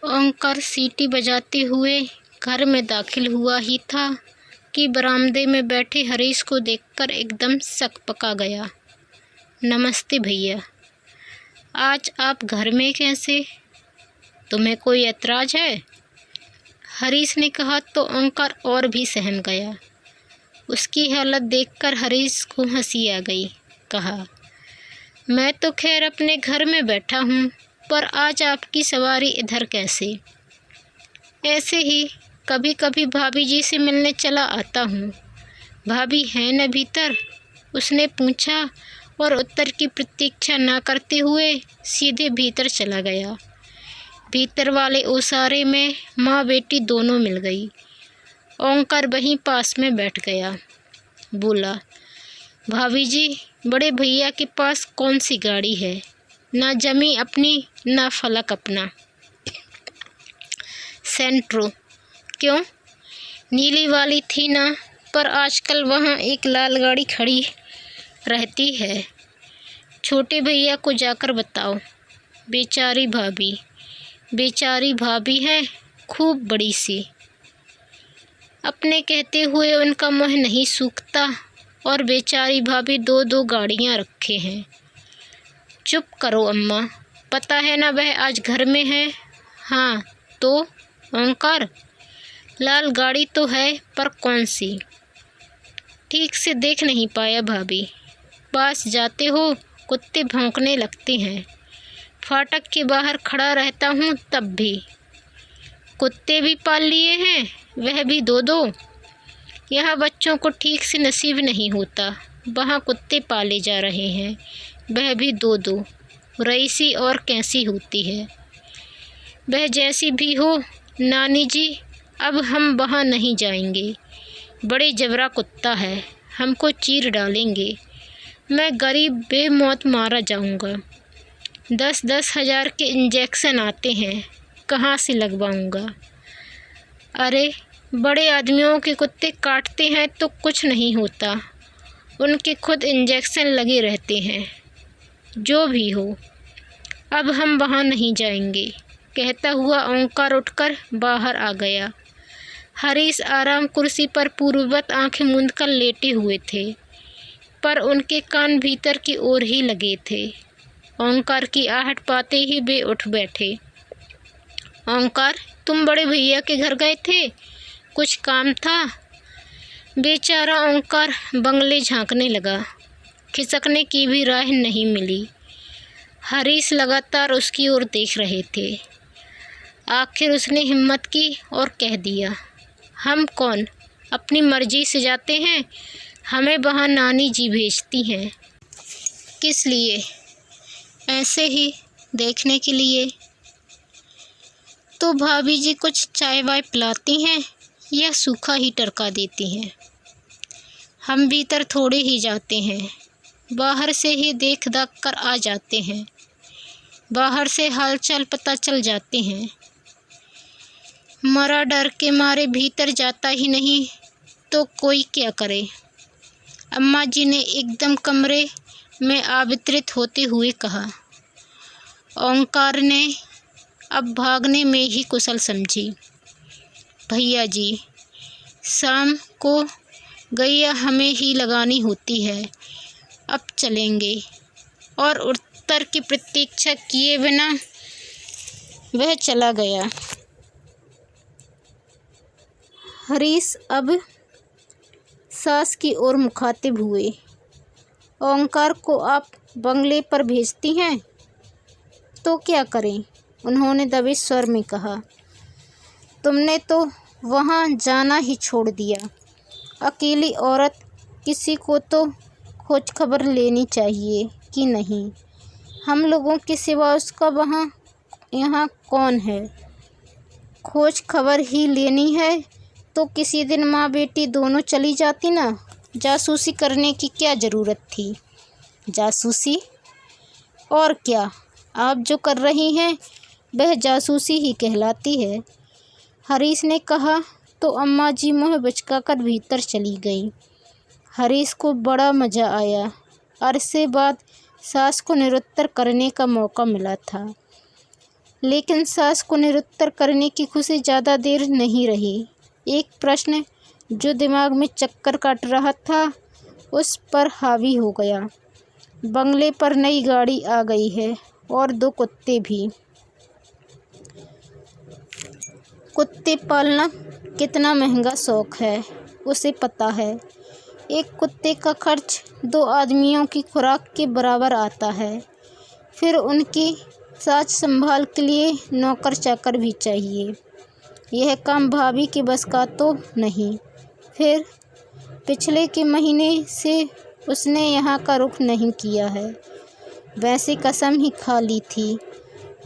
ओंकार सीटी बजाते हुए घर में दाखिल हुआ ही था कि बरामदे में बैठे हरीश को देखकर एकदम सकपका गया। नमस्ते भैया, आज आप घर में कैसे? तुम्हें कोई ऐतराज़ है? हरीश ने कहा तो ओंकार और भी सहम गया। उसकी हालत देखकर हरीश को हंसी आ गई। कहा, मैं तो खैर अपने घर में बैठा हूँ, पर आज आपकी सवारी इधर कैसे? ऐसे ही कभी कभी भाभी जी से मिलने चला आता हूँ। भाभी हैं न भीतर? उसने पूछा और उत्तर की प्रतीक्षा न करते हुए सीधे भीतर चला गया। भीतर वाले ओसारे में माँ बेटी दोनों मिल गई। ओंकार वहीं पास में बैठ गया। बोला, भाभी जी, बड़े भैया के पास कौन सी गाड़ी है? ना जमी अपनी ना फलक अपना। सेंट्रो। क्यों? नीली वाली थी ना, पर आजकल वहाँ एक लाल गाड़ी खड़ी रहती है। छोटे भैया को जाकर बताओ। बेचारी भाभी है, खूब बड़ी सी। अपने कहते हुए उनका मुँह नहीं सूखता और बेचारी भाभी दो दो गाड़ियाँ रखे हैं। चुप करो अम्मा, पता है ना वह आज घर में है। हाँ तो ओंकार, लाल गाड़ी तो है, पर कौन सी? ठीक से देख नहीं पाया भाभी। पास जाते हो कुत्ते भौंकने लगते हैं। फाटक के बाहर खड़ा रहता हूँ तब भी। कुत्ते भी पाल लिए हैं, वह भी दो दो। यहाँ बच्चों को ठीक से नसीब नहीं होता, वहाँ कुत्ते पाले जा रहे हैं, वह भी दो दो। रईसी और कैसी होती है। वह जैसी भी हो नानी जी, अब हम वहाँ नहीं जाएंगे। बड़े जबरा कुत्ता है, हमको चीर डालेंगे। मैं गरीब बेमौत मारा जाऊँगा। 10-10 हज़ार के इंजेक्शन आते हैं, कहाँ से लगवाऊँगा? अरे, बड़े आदमियों के कुत्ते काटते हैं तो कुछ नहीं होता, उनके खुद इंजेक्शन लगे रहते हैं। जो भी हो, अब हम वहाँ नहीं जाएंगे, कहता हुआ ओंकार उठकर बाहर आ गया। हरीश आराम कुर्सी पर पूर्ववत आंखें मूंदकर लेटे हुए थे, पर उनके कान भीतर की ओर ही लगे थे। ओंकार की आहट पाते ही वे उठ बैठे। ओंकार, तुम बड़े भैया के घर गए थे? कुछ काम था? बेचारा ओंकार बंगले झांकने लगा। खिसकने की भी राह नहीं मिली। हरीश लगातार उसकी ओर देख रहे थे। आखिर उसने हिम्मत की और कह दिया, हम कौन अपनी मर्जी से जाते हैं? हमें वहाँ नानी जी भेजती हैं। किस लिए? ऐसे ही, देखने के लिए। तो भाभी जी कुछ चाय वाय पिलाती हैं या सूखा ही टरका देती हैं? हम भीतर थोड़े ही जाते हैं, बाहर से ही देख दाख कर आ जाते हैं। बाहर से हालचाल पता चल जाते हैं। मरा डर के मारे भीतर जाता ही नहीं तो कोई क्या करे? अम्मा जी ने एकदम कमरे में आवित्रित होते हुए कहा। ओंकार ने अब भागने में ही कुशल समझी। भैया जी, शाम को गैया हमें ही लगानी होती है, अब चलेंगे। और उत्तर की प्रतीक्षा किए बिना वह चला गया। हरीश अब सास की ओर मुखातिब हुए। ओंकार को आप बंगले पर भेजती हैं तो क्या करें? उन्होंने दबे स्वर में कहा। तुमने तो वहाँ जाना ही छोड़ दिया। अकेली औरत, किसी को तो खोज खबर लेनी चाहिए कि नहीं? हम लोगों के सिवा उसका वहाँ यहाँ कौन है? खोज खबर ही लेनी है तो किसी दिन माँ बेटी दोनों चली जाती ना। जासूसी करने की क्या ज़रूरत थी? जासूसी? और क्या, आप जो कर रही हैं वह जासूसी ही कहलाती है। हरीश ने कहा तो अम्मा जी मुँह बचकाकर भीतर चली गई। हरीश को बड़ा मज़ा आया। अरसे बाद सास को निरुत्तर करने का मौका मिला था। लेकिन सास को निरुत्तर करने की खुशी ज़्यादा देर नहीं रही। एक प्रश्न जो दिमाग में चक्कर काट रहा था उस पर हावी हो गया। बंगले पर नई गाड़ी आ गई है और 2 कुत्ते भी। कुत्ते पालना कितना महंगा शौक है उसे पता है। एक कुत्ते का खर्च 2 आदमियों की खुराक के बराबर आता है। फिर उनकी साज संभाल के लिए नौकर चाकर भी चाहिए। यह काम भाभी के बस का तो नहीं। फिर पिछले के महीने से उसने यहाँ का रुख नहीं किया है। वैसे कसम ही खा ली थी,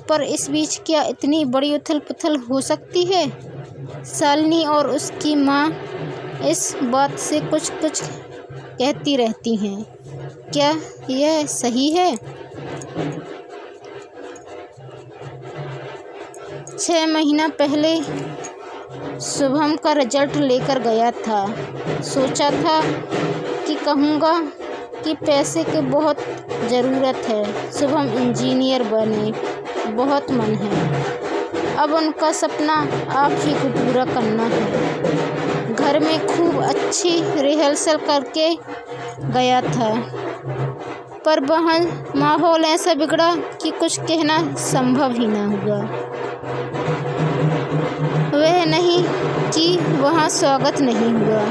पर इस बीच क्या इतनी बड़ी उथल पुथल हो सकती है। शालिनी और उसकी माँ इस बात से कुछ कुछ कहती रहती हैं। क्या यह सही है? 6 महीना पहले शुभम का रिजल्ट लेकर गया था। सोचा था कि कहूँगा कि पैसे की बहुत ज़रूरत है, शुभम इंजीनियर बने, बहुत मन है। अब उनका सपना आप ही को पूरा करना है। घर में खूब अच्छी रिहर्सल करके गया था, पर वहाँ माहौल ऐसा बिगड़ा कि कुछ कहना संभव ही ना हुआ। वह नहीं कि वहाँ स्वागत नहीं हुआ,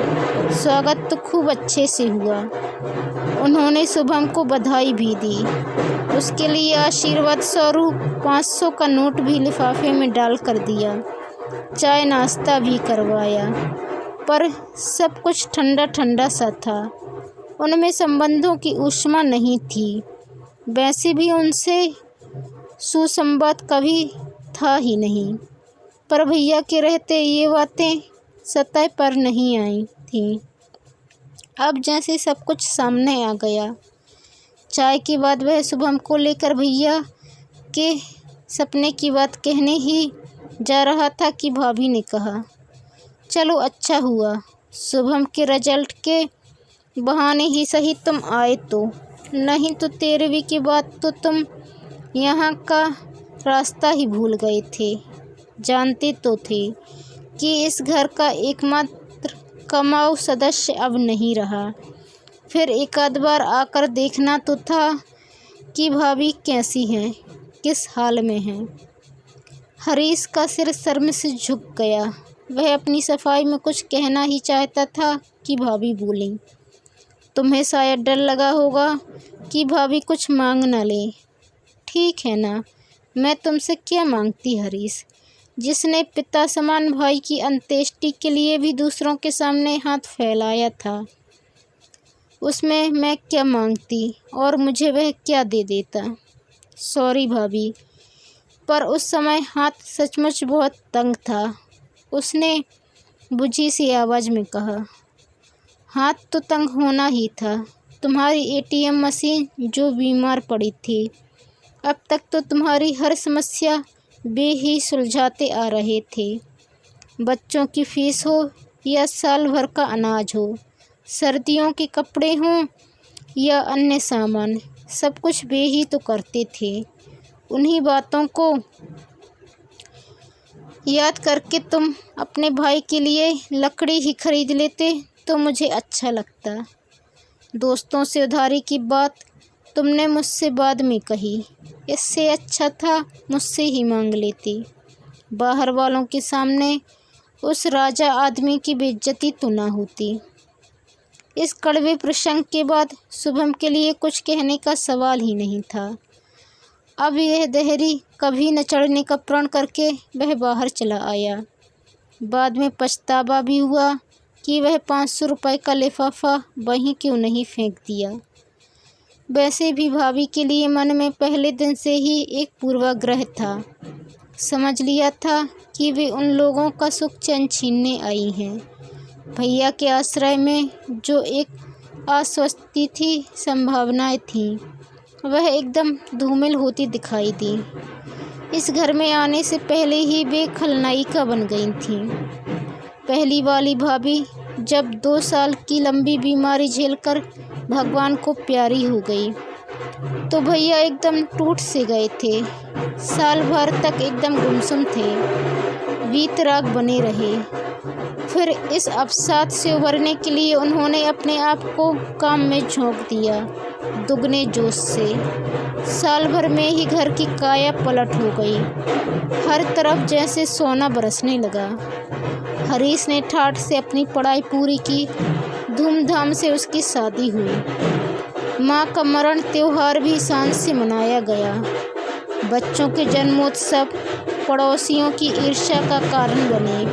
स्वागत तो खूब अच्छे से हुआ। उन्होंने शुभम को बधाई भी दी। उसके लिए आशीर्वाद स्वरूप 500 का नोट भी लिफाफे में डाल कर दिया। चाय नाश्ता भी करवाया, पर सब कुछ ठंडा ठंडा सा था। उनमें संबंधों की ऊष्मा नहीं थी। वैसे भी उनसे सुसंवाद कभी था ही नहीं, पर भैया के रहते ये बातें सतह पर नहीं आई थीं। अब जैसे सब कुछ सामने आ गया। चाय के बाद वह शुभम को लेकर भैया के सपने की बात कहने ही जा रहा था कि भाभी ने कहा, चलो अच्छा हुआ, शुभम के रिजल्ट के बहाने ही सही तुम आए तो, नहीं तो 13वीं की बात तो तुम यहाँ का रास्ता ही भूल गए थे। जानते तो थे कि इस घर का एकमात्र कमाऊ सदस्य अब नहीं रहा। फिर एक आध बार आकर देखना तो था कि भाभी कैसी हैं, किस हाल में हैं। हरीश का सिर शर्म से झुक गया। वह अपनी सफाई में कुछ कहना ही चाहता था कि भाभी बोली, तुम्हें शायद डर लगा होगा कि भाभी कुछ मांग न ले। ठीक है ना, मैं तुमसे क्या मांगती हरीश, जिसने पिता समान भाई की अंत्येष्टि के लिए भी दूसरों के सामने हाथ फैलाया था। उसमें मैं क्या मांगती और मुझे वह क्या दे देता। सॉरी भाभी, पर उस समय हाथ सचमुच बहुत तंग था। उसने बुझी सी आवाज़ में कहा। हाथ तो तंग होना ही था। तुम्हारी एटीएम मशीन जो बीमार पड़ी थी, अब तक तो तुम्हारी हर समस्या वे ही सुलझाते आ रहे थे। बच्चों की फीस हो या साल भर का अनाज हो, सर्दियों के कपड़े हों या अन्य सामान, सब कुछ वे ही तो करते थे। उन्हीं बातों को याद करके तुम अपने भाई के लिए लकड़ी ही खरीद लेते तो मुझे अच्छा लगता। दोस्तों से उधारी की बात तुमने मुझसे बाद में कही, इससे अच्छा था मुझसे ही मांग लेती। बाहर वालों के सामने उस राजा आदमी की बेइज्जती तो ना होती। इस कड़वे प्रसंग के बाद शुभम के लिए कुछ कहने का सवाल ही नहीं था। अब यह देहरी कभी न चढ़ने का प्रण करके वह बाहर चला आया। बाद में पछतावा भी हुआ कि वह 500 रुपये का लिफाफा वहीं क्यों नहीं फेंक दिया। वैसे भी भाभी के लिए मन में पहले दिन से ही एक पूर्वाग्रह था। समझ लिया था कि वे उन लोगों का सुख चैन छीनने आई हैं। भैया के आश्रय में जो एक आश्वस्ति थी, संभावनाएं थीं, वह एकदम धूमिल होती दिखाई दी। इस घर में आने से पहले ही वे खलनायिका बन गई थीं। पहली वाली भाभी जब 2 साल की लंबी बीमारी झेलकर भगवान को प्यारी हो गई, तो भैया एकदम टूट से गए थे। साल भर तक एकदम गुमसुम थे, वीतराग बने रहे। फिर इस अवसाद से उबरने के लिए उन्होंने अपने आप को काम में झोंक दिया, दुगने जोश से। साल भर में ही घर की काया पलट हो गई। हर तरफ जैसे सोना बरसने लगा। हरीश ने ठाठ से अपनी पढ़ाई पूरी की। धूमधाम से उसकी शादी हुई। माँ का मरण त्योहार भी शान से मनाया गया। बच्चों के जन्मोत्सव पड़ोसियों की ईर्ष्या का कारण बने।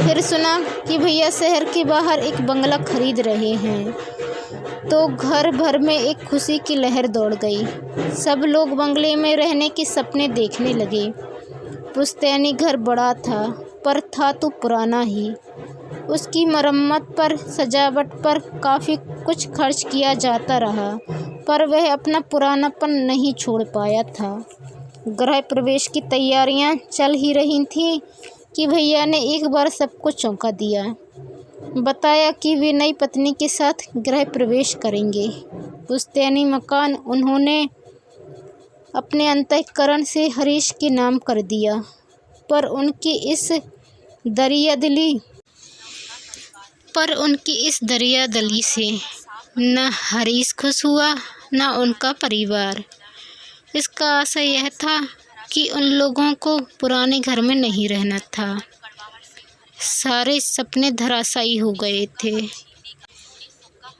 फिर सुना कि भैया शहर के बाहर एक बंगला खरीद रहे हैं, तो घर भर में एक खुशी की लहर दौड़ गई। सब लोग बंगले में रहने के सपने देखने लगे। पुश्तैनी घर बड़ा था, पर था तो पुराना ही। उसकी मरम्मत पर, सजावट पर काफ़ी कुछ खर्च किया जाता रहा, पर वह अपना पुरानापन नहीं छोड़ पाया था। गृह प्रवेश की तैयारियां चल ही रही थीं कि भैया ने एक बार सबको चौंका दिया। बताया कि वे नई पत्नी के साथ गृह प्रवेश करेंगे। पुश्तैनी मकान उन्होंने अपने अंतःकरण से हरीश के नाम कर दिया, पर उनकी इस दरियादली से न हरीश खुश हुआ, न उनका परिवार। इसका आशय यह था कि उन लोगों को पुराने घर में नहीं रहना था। सारे सपने धराशायी हो गए थे।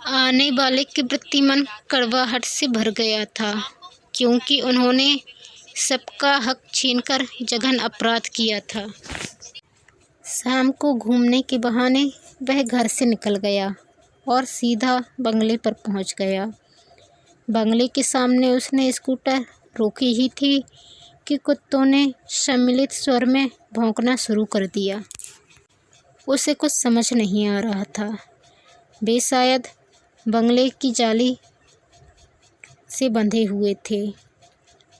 आने वाले के प्रति मन कड़वाहट से भर गया था, क्योंकि उन्होंने सबका हक छीनकर जघन अपराध किया था। शाम को घूमने के बहाने वह घर से निकल गया और सीधा बंगले पर पहुंच गया। बंगले के सामने उसने स्कूटर रोकी ही थी कि कुत्तों ने सम्मिलित स्वर में भौंकना शुरू कर दिया। उसे कुछ समझ नहीं आ रहा था। वे शायद बंगले की जाली से बंधे हुए थे।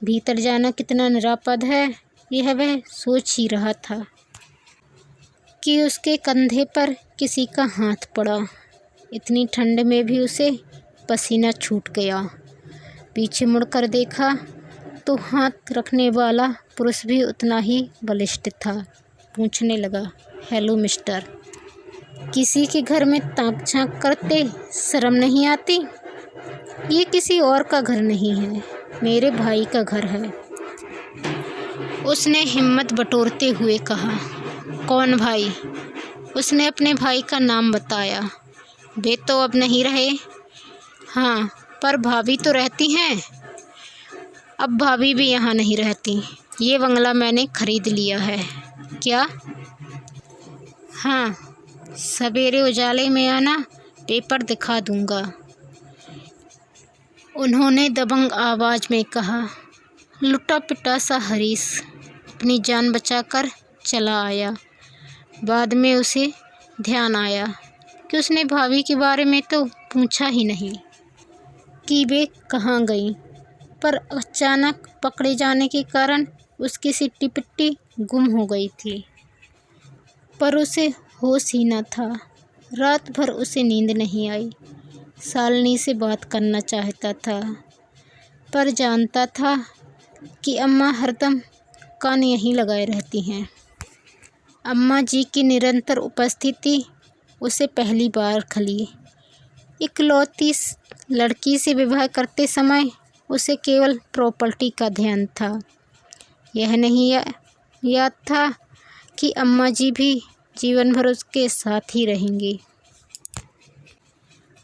भीतर जाना कितना निरापद है, यह वह सोच ही रहा था कि उसके कंधे पर किसी का हाथ पड़ा। इतनी ठंड में भी उसे पसीना छूट गया। पीछे मुड़कर देखा तो हाथ रखने वाला पुरुष भी उतना ही बलिष्ठ था। पूछने लगा, हेलो मिस्टर, किसी के घर में ताक झांक करते शर्म नहीं आती? ये किसी और का घर नहीं है, मेरे भाई का घर है। उसने हिम्मत बटोरते हुए कहा। कौन भाई? उसने अपने भाई का नाम बताया। वे तो अब नहीं रहे। हाँ, पर भाभी तो रहती हैं। अब भाभी भी यहाँ नहीं रहती। ये बंगला मैंने खरीद लिया है। क्या? हाँ, सवेरे उजाले में आना, पेपर दिखा दूँगा। उन्होंने दबंग आवाज़ में कहा। लुटा पिटा सा हरीश अपनी जान बचाकर चला आया। बाद में उसे ध्यान आया कि उसने भाभी के बारे में तो पूछा ही नहीं कि वे कहाँ गईं, पर अचानक पकड़े जाने के कारण उसकी सिट्टी पिट्टी गुम हो गई थी। पर उसे होश ही न था। रात भर उसे नींद नहीं आई। शालिनी से बात करना चाहता था, पर जानता था कि अम्मा हरदम कान यहीं लगाए रहती हैं। अम्मा जी की निरंतर उपस्थिति उसे पहली बार खली। इकलौती लड़की से विवाह करते समय उसे केवल प्रॉपर्टी का ध्यान था। यह नहीं याद था कि अम्मा जी भी जीवन भर उसके साथ ही रहेंगी।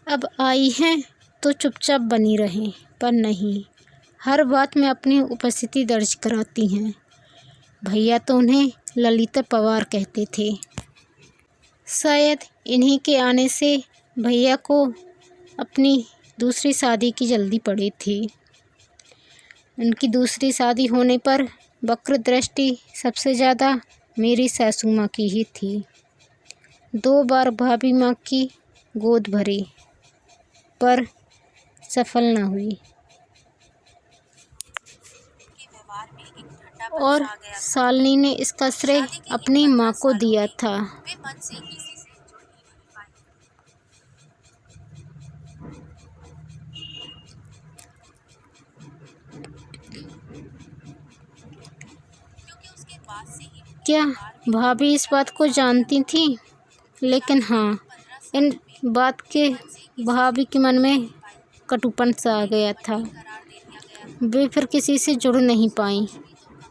अब आई हैं तो चुपचाप बनी रहें, पर नहीं, हर बात में अपनी उपस्थिति दर्ज कराती हैं। भैया तो उन्हें ललिता पवार कहते थे। शायद इन्हीं के आने से भैया को अपनी दूसरी शादी की जल्दी पड़ी थी। उनकी दूसरी शादी होने पर वक्र दृष्टि सबसे ज़्यादा मेरी सासू माँ की ही थी। 2 बार भाभी माँ की गोद भरी, पर सफल न हुई। और शालिनी ने इसका श्रेय अपनी माँ को दिया था। क्या भाभी इस बात को जानती थी? लेकिन हाँ, इन बात के भाभी के मन में कटुपन सा आ गया था। वे फिर किसी से जुड़ नहीं पाईं।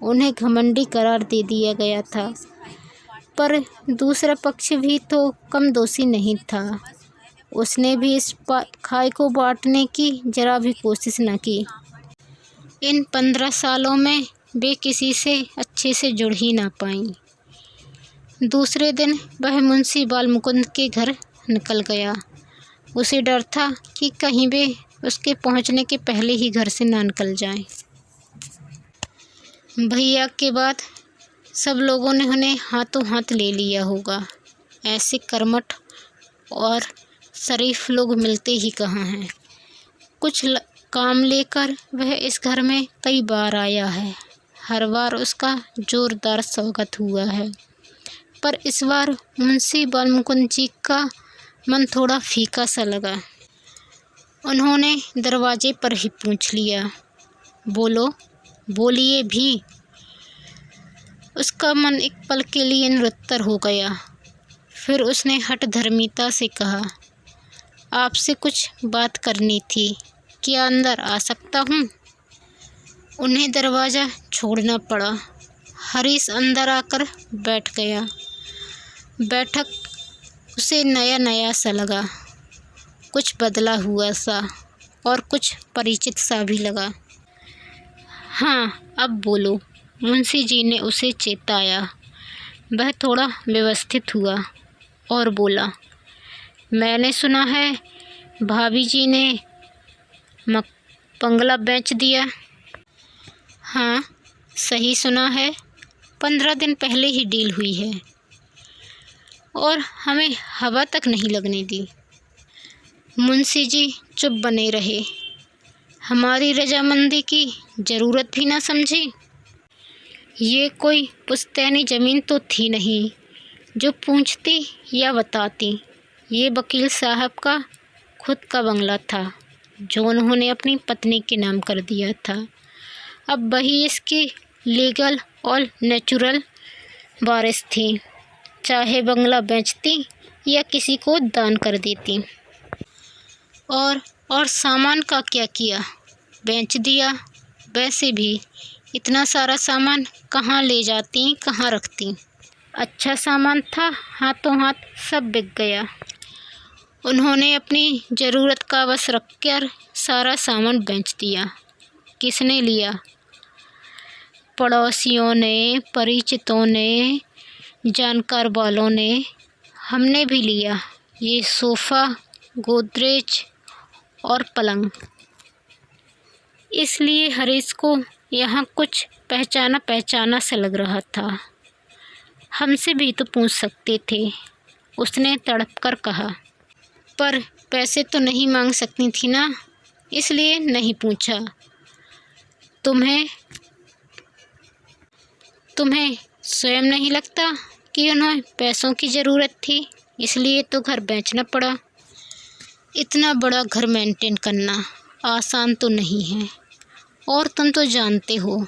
उन्हें घमंडी करार दे दिया गया था। पर दूसरा पक्ष भी तो कम दोषी नहीं था। उसने भी इस खाई को बांटने की जरा भी कोशिश न की। इन 15 सालों में वे किसी से अच्छे से जुड़ ही ना पाईं। दूसरे दिन वह मुंशी बालमुकुंद के घर निकल गया। उसे डर था कि कहीं वे उसके पहुंचने के पहले ही घर से ना निकल जाएं। भैया के बाद सब लोगों ने उन्हें हाथों हाथ ले लिया होगा। ऐसे कर्मठ और शरीफ लोग मिलते ही कहाँ हैं। कुछ काम लेकर वह इस घर में कई बार आया है। हर बार उसका जोरदार स्वागत हुआ है। पर इस बार मुंशी बालमुकुंद जी का मन थोड़ा फीका सा लगा। उन्होंने दरवाजे पर ही पूछ लिया, बोलो, बोलिए भी। उसका मन एक पल के लिए निरुत्तर हो गया। फिर उसने हठधर्मिता से कहा, आपसे कुछ बात करनी थी, क्या अंदर आ सकता हूँ? उन्हें दरवाज़ा छोड़ना पड़ा। हरीश अंदर आकर बैठ गया। बैठक उसे नया नया सा लगा, कुछ बदला हुआ सा और कुछ परिचित सा भी लगा। हाँ, अब बोलो, मुंशी जी ने उसे चेताया। वह थोड़ा व्यवस्थित हुआ और बोला, मैंने सुना है भाभी जी ने बंगला बेच दिया। हाँ, सही सुना है। 15 दिन पहले ही डील हुई है और हमें हवा तक नहीं लगने दी। मुंशी जी चुप बने रहे। हमारी रजामंदी की ज़रूरत भी ना समझी। ये कोई पुश्तैनी ज़मीन तो थी नहीं जो पूछती या बताती। ये वकील साहब का खुद का बंगला था जो उन्होंने अपनी पत्नी के नाम कर दिया था। अब वही इसकी लीगल और नेचुरल वारिस थी। चाहे बंगला बेचती या किसी को दान कर देती। और सामान का क्या किया? बेच दिया। वैसे भी इतना सारा सामान कहाँ ले जाती, कहाँ रखती? अच्छा सामान था, हाथों हाथ सब बिक गया। उन्होंने अपनी ज़रूरत का बस रखकर सारा सामान बेच दिया। किसने लिया? पड़ोसियों ने, परिचितों ने, जानकार वालों ने। हमने भी लिया। ये सोफ़ा, गोदरेज और पलंग। इसलिए हरीश को यहाँ कुछ पहचाना पहचाना सा लग रहा था। हमसे भी तो पूछ सकते थे, उसने तड़प कर कहा। पर पैसे तो नहीं मांग सकती थी ना, इसलिए नहीं पूछा। तुम्हें स्वयं नहीं लगता कि उन्हें पैसों की ज़रूरत थी, इसलिए तो घर बेचना पड़ा। इतना बड़ा घर मेंटेन करना आसान तो नहीं है। और तुम तो जानते हो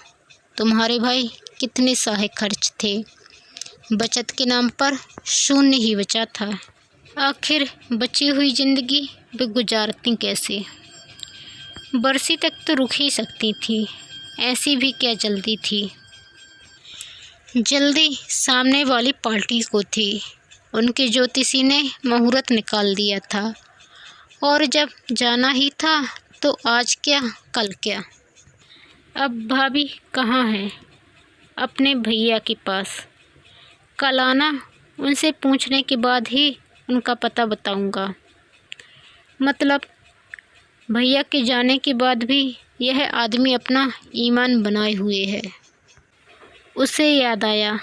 तुम्हारे भाई कितने साहे खर्च थे। बचत के नाम पर शून्य ही बचा था। आखिर बची हुई ज़िंदगी वे गुजारती कैसे? बरसी तक तो रुक ही सकती थी। ऐसी भी क्या जल्दी थी? जल्दी सामने वाली पार्टी को थी। उनके ज्योतिषी ने मुहूर्त निकाल दिया था और जब जाना ही था तो आज क्या कल क्या। अब भाभी कहाँ है? अपने भैया के पास। कल आना, उनसे पूछने के बाद ही उनका पता बताऊंगा। मतलब भैया के जाने के बाद भी यह आदमी अपना ईमान बनाए हुए है। उसे याद आया,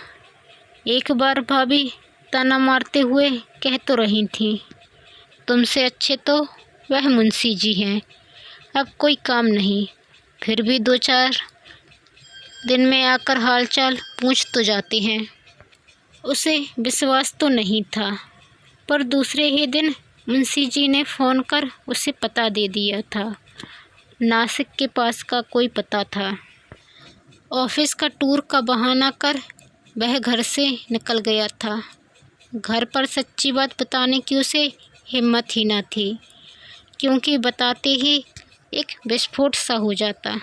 एक बार भाभी ताना मारते हुए कह तो रही थी, तुमसे अच्छे तो वह मुंशी जी हैं। अब कोई काम नहीं, फिर भी 2-4 दिन में आकर हालचाल पूछ तो जाते हैं। उसे विश्वास तो नहीं था, पर दूसरे ही दिन मुंशी जी ने फ़ोन कर उसे पता दे दिया था। नासिक के पास का कोई पता था। ऑफिस का टूर का बहाना कर वह घर से निकल गया था। घर पर सच्ची बात बताने की उसे हिम्मत ही न थी, क्योंकि बताते ही एक विस्फोट सा हो जाता।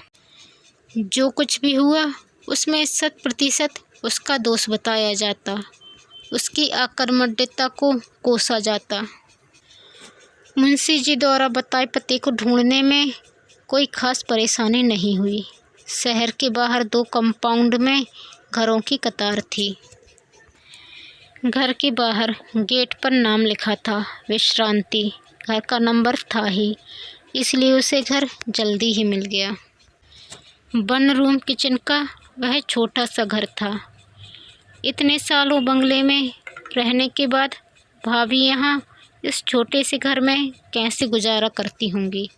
जो कुछ भी हुआ उसमें 100% उसका दोष बताया जाता, उसकी आक्रामकता को कोसा जाता। मुंशी जी द्वारा बताए पते को ढूंढने में कोई खास परेशानी नहीं हुई। शहर के बाहर 2 कंपाउंड में घरों की कतार थी। घर के बाहर गेट पर नाम लिखा था विश्रांति। घर का नंबर था ही, इसलिए उसे घर जल्दी ही मिल गया। 1 रूम किचन का वह छोटा सा घर था। इतने सालों बंगले में रहने के बाद भाभी यहाँ इस छोटे से घर में कैसे गुजारा करती होंगी,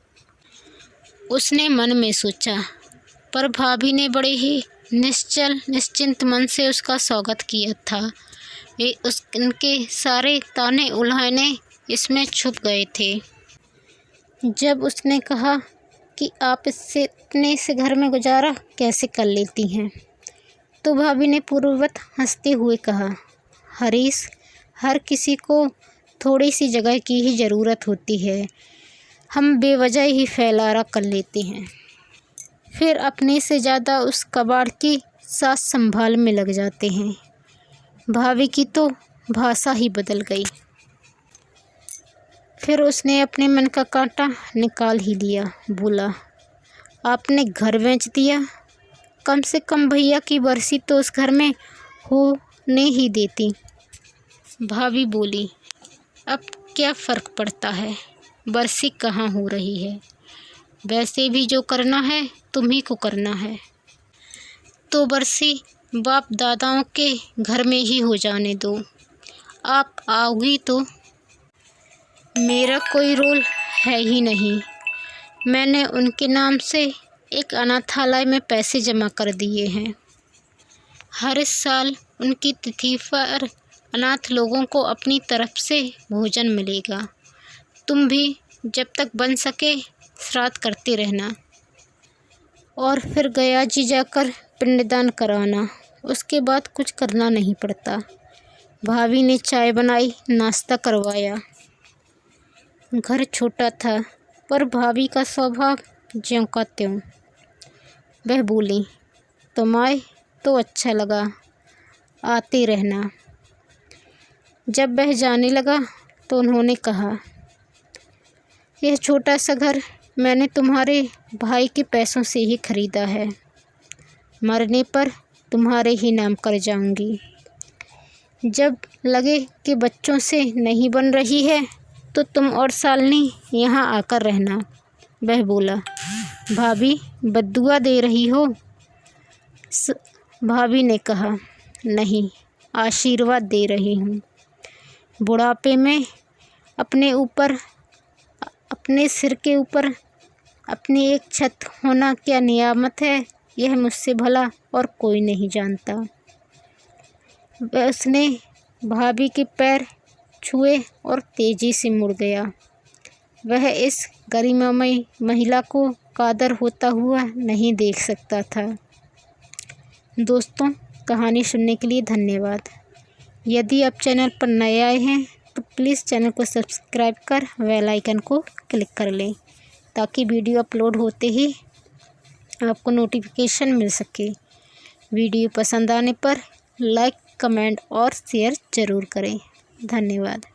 उसने मन में सोचा। पर भाभी ने बड़े ही निश्चिंत मन से उसका स्वागत किया था। वे उनके सारे ताने उल्हाने इसमें छुप गए थे। जब उसने कहा कि आप इतने से घर में गुजारा कैसे कर लेती हैं, तो भाभी ने पूर्ववत हंसते हुए कहा, हरीश, हर किसी को थोड़ी सी जगह की ही ज़रूरत होती है। हम बेवजह ही फैलारा कर लेते हैं, फिर अपने से ज़्यादा उस कबाड़ की साथ संभाल में लग जाते हैं। भाभी की तो भाषा ही बदल गई। फिर उसने अपने मन का कांटा निकाल ही लिया। बोला, आपने घर बेच दिया? कम से कम भैया की बरसी तो उस घर में होने ही देती। भाभी बोली, अब क्या फ़र्क पड़ता है, बरसी कहाँ हो रही है। वैसे भी जो करना है तुम्ही को करना है, तो बरसी बाप दादाओं के घर में ही हो जाने दो। आप आओगी तो मेरा कोई रोल है ही नहीं। मैंने उनके नाम से एक अनाथालय में पैसे जमा कर दिए हैं। हर साल उनकी तिथि पर अनाथ लोगों को अपनी तरफ से भोजन मिलेगा। तुम भी जब तक बन सके श्राद्ध करते रहना, और फिर गया जी जाकर पिंडदान कराना। उसके बाद कुछ करना नहीं पड़ता। भाभी ने चाय बनाई, नाश्ता करवाया। घर छोटा था, पर भाभी का स्वभाव ज्यों का त्यों। वह बोली, तुम आए तो अच्छा लगा, आते रहना। जब वह जाने लगा तो उन्होंने कहा, यह छोटा सा घर मैंने तुम्हारे भाई के पैसों से ही खरीदा है। मरने पर तुम्हारे ही नाम कर जाऊंगी। जब लगे कि बच्चों से नहीं बन रही है तो तुम और शालिनी यहाँ आकर रहना। वह बोला, भाभी बद्दुआ दे रही हो? भाभी ने कहा, नहीं, आशीर्वाद दे रही हूँ। बुढ़ापे में अपने सिर के ऊपर अपनी एक छत होना क्या नियामत है, यह मुझसे भला और कोई नहीं जानता। उसने भाभी के पैर छुए और तेजी से मुड़ गया। वह इस गरिमामयी महिला को कादर होता हुआ नहीं देख सकता था। दोस्तों, कहानी सुनने के लिए धन्यवाद। यदि आप चैनल पर नए आए हैं तो प्लीज़ चैनल को सब्सक्राइब कर बेल आइकन को क्लिक कर लें, ताकि वीडियो अपलोड होते ही आपको नोटिफिकेशन मिल सके। वीडियो पसंद आने पर लाइक, कमेंट और शेयर ज़रूर करें। धन्यवाद।